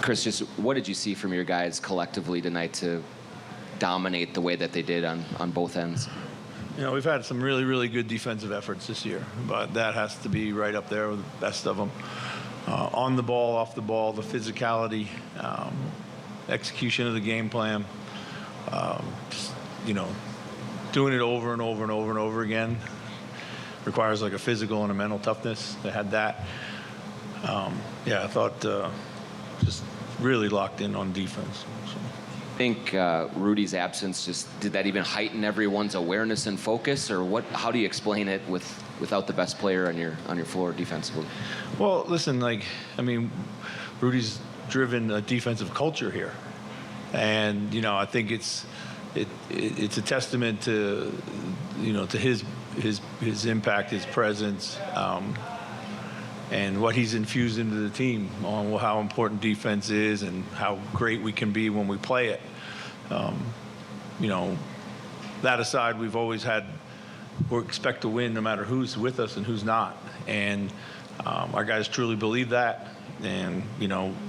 Chris, just what did you see from your guys collectively tonight to dominate the way that they did on both ends? We've had some really, really good defensive efforts this year, but that has to be right up there with the best of them. On the ball, off the ball, the physicality, execution of the game plan, doing it over and over and over and over again requires like a physical and a mental toughness. They had that. I thought just really locked in on defense. So. I think Rudy's absence did that even heighten everyone's awareness and focus, or what? How do you explain it without the best player on your floor defensively? Well, listen, Rudy's driven a defensive culture here, and I think it's a testament to to his impact, his presence, and what he's infused into the team on how important defense is and how great we can be when we play it. That aside, we've always we expect to win no matter who's with us and who's not. And our guys truly believe that. And,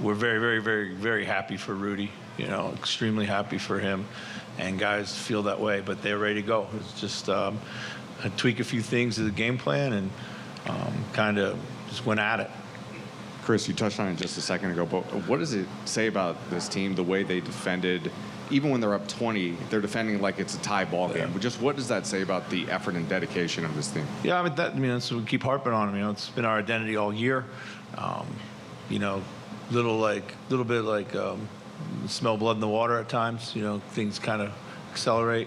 we're very, very, very, very happy for Rudy, extremely happy for him. And guys feel that way, but they're ready to go. It's just tweak a few things to the game plan and kind of just went at it. Chris, you touched on it just a second ago, but what does it say about this team, the way they defended? Even when they're up 20, they're defending like it's a tie ball game. But just what does that say about the effort and dedication of this team? Yeah, that's what we keep harping on. It's been our identity all year. Little bit like smell blood in the water at times. Things kind of accelerate.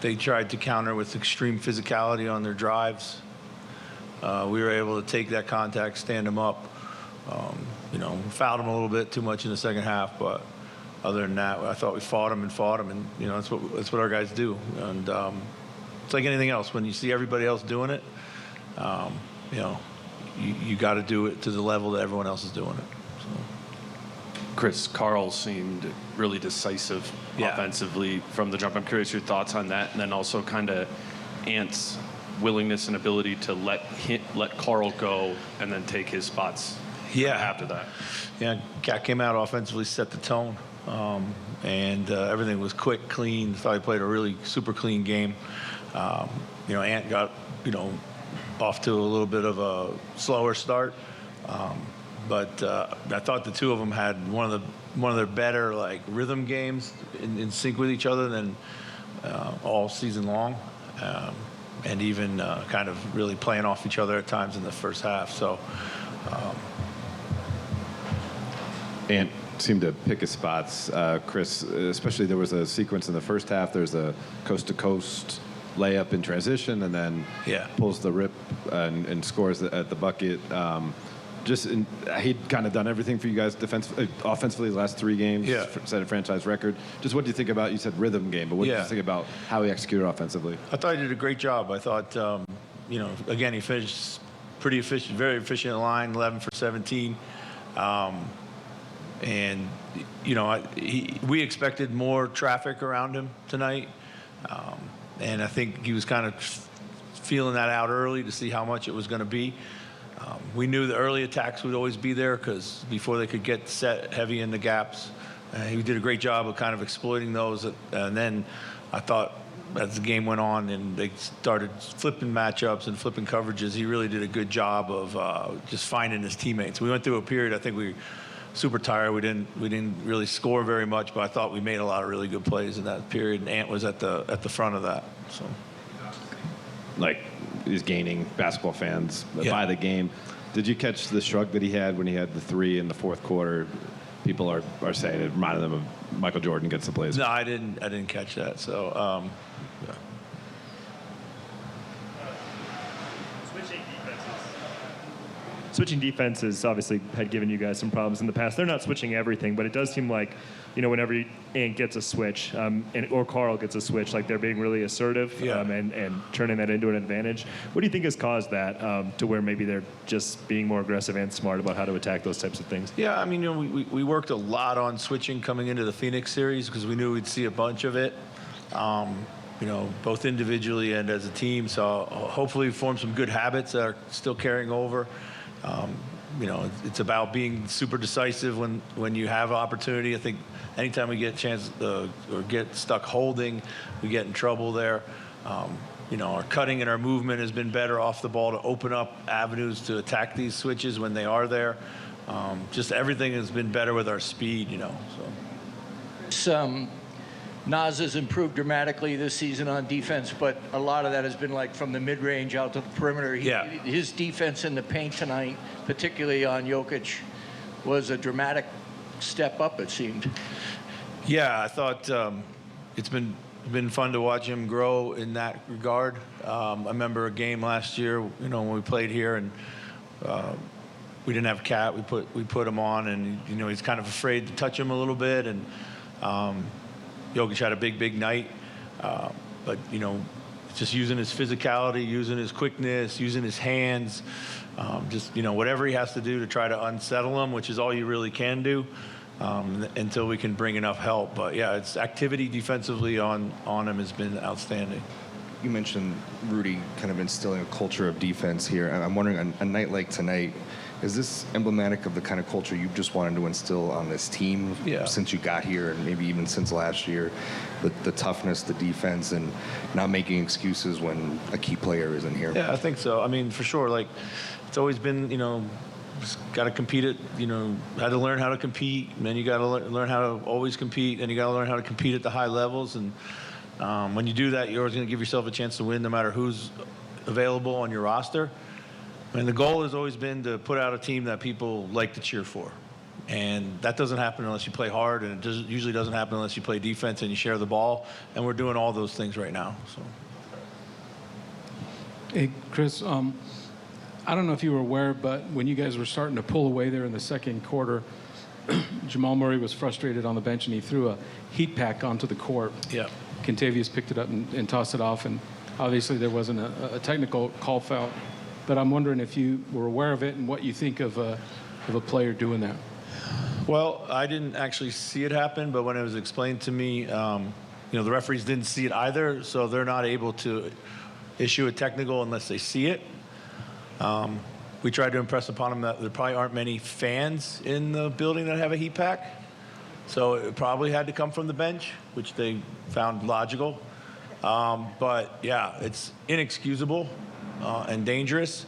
They tried to counter with extreme physicality on their drives. We were able to take that contact, stand them up. Fouled them a little bit too much in the second half, but other than that, I thought we fought them, and that's what our guys do. And it's like anything else. When you see everybody else doing it, you got to do it to the level that everyone else is doing it. So. Chris, Carl seemed really decisive offensively from the jump. I'm curious your thoughts on that, and then also kind of Ant's willingness and ability to let Carl go and then take his spots after that. Yeah, Cat came out offensively, set the tone, and everything was quick, clean. Thought he played a really super clean game. Ant got off to a little bit of a slower start, but I thought the two of them had one of their better rhythm games in sync with each other than all season long. And even kind of really playing off each other at times in the first half. So, Ant seemed to pick his spots. Chris, especially there was a sequence in the first half. There's a coast-to-coast layup in transition, and then pulls the rip and scores at the bucket. He'd kind of done everything for you guys offensively the last 3 games, set a franchise record. Just what do you think about, you said rhythm game, but what do you think about how he executed offensively? I thought he did a great job. I thought, again, he finished pretty efficient, very efficient line, 11 for 17. We expected more traffic around him tonight. And I think he was kind of feeling that out early to see how much it was going to be. We knew the early attacks would always be there because before they could get set heavy in the gaps, he did a great job of kind of exploiting those. And then I thought as the game went on and they started flipping matchups and flipping coverages, he really did a good job of just finding his teammates. We went through a period, I think we were super tired. We didn't really score very much, but I thought we made a lot of really good plays in that period. And Ant was at the front of that. So, he's gaining basketball fans by the game. Did you catch the shrug that he had when he had the 3 in the fourth quarter? People are saying it reminded them of Michael Jordan gets the plays. No, I didn't catch that. So, Switching defenses obviously had given you guys some problems in the past. They're not switching everything, but it does seem like, whenever Ant gets a switch or Carl gets a switch, they're being really assertive and turning that into an advantage. What do you think has caused that to where maybe they're just being more aggressive and smart about how to attack those types of things? Yeah, we worked a lot on switching coming into the Phoenix series because we knew we'd see a bunch of it. Both individually and as a team. So hopefully we formed some good habits that are still carrying over. it's about being super decisive when you have opportunity. I think anytime we get a chance or get stuck holding, we get in trouble there. Our cutting and our movement has been better off the ball to open up avenues to attack these switches when they are there. Just everything has been better with our speed, So. Nas has improved dramatically this season on defense, but a lot of that has been like from the mid-range out to the perimeter. His defense in the paint tonight, particularly on Jokic, was a dramatic step up, it seemed. Yeah, I thought it's been fun to watch him grow in that regard. I remember a game last year, when we played here and we didn't have Cat. We put him on, and he's kind of afraid to touch him a little bit, and Jokic had a big night, but just using his physicality, using his quickness, using his hands, just whatever he has to do to try to unsettle him, which is all you really can do. Until we can bring enough help. But yeah, it's activity defensively on him has been outstanding. You mentioned Rudy kind of instilling a culture of defense here. I'm wondering, on a night like tonight, is this emblematic of the kind of culture you just wanted to instill on this team since you got here, and maybe even since last year? The toughness, the defense, and not making excuses when a key player isn't here. Yeah, I think so. I mean, for sure. Like, it's always been, got to compete at, had to learn how to compete, and then you got to learn how to always compete, and you got to learn how to compete at the high levels. And when you do that, you're always going to give yourself a chance to win no matter who's available on your roster. And the goal has always been to put out a team that people like to cheer for. And that doesn't happen unless you play hard, and it usually doesn't happen unless you play defense and you share the ball. And we're doing all those things right now. So. Hey, Chris, I don't know if you were aware, but when you guys were starting to pull away there in the second quarter, Jamal Murray was frustrated on the bench, and he threw a heat pack onto the court. Yeah. Contavious picked it up and tossed it off, and obviously there wasn't a technical call foul. But I'm wondering if you were aware of it and what you think of a player doing that. Well, I didn't actually see it happen, but when it was explained to me, the referees didn't see it either, so they're not able to issue a technical unless they see it. We tried to impress upon them that there probably aren't many fans in the building that have a heat pack, so it probably had to come from the bench, which they found logical. But yeah, it's inexcusable and dangerous.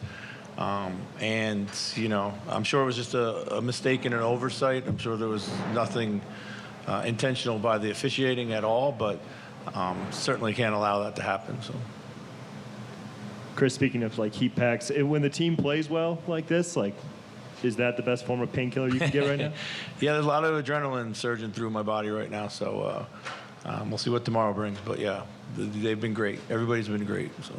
And I'm sure it was just a mistake and an oversight. I'm sure there was nothing intentional by the officiating at all, but certainly can't allow that to happen. So. Chris, speaking of heat packs, when the team plays well like this, is that the best form of painkiller you can get right now? Yeah, there's a lot of adrenaline surging through my body right now, so we'll see what tomorrow brings. But yeah, they've been great. Everybody's been great. So.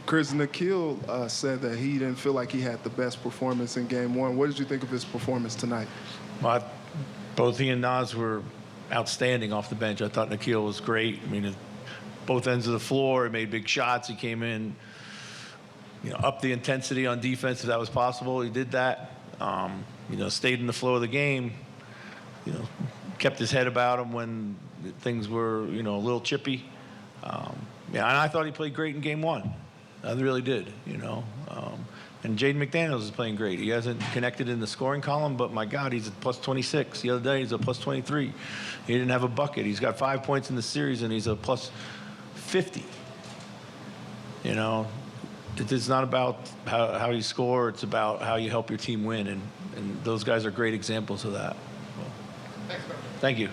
Chris, Nikhil said that he didn't feel like he had the best performance in Game 1. What did you think of his performance tonight? Well, both he and Nas were outstanding off the bench. I thought Nikhil was great. I mean, both ends of the floor, he made big shots. He came in, up the intensity on defense if that was possible. He did that. Stayed in the flow of the game. Kept his head about him when things were, a little chippy. And I thought he played great in Game 1. I really did, And Jaden McDaniels is playing great. He hasn't connected in the scoring column, but my God, he's a plus 26. The other day, he's a plus 23. He didn't have a bucket. He's got 5 points in the series, and he's a plus 50. It's not about how you score. It's about how you help your team win, and those guys are great examples of that. Thank you.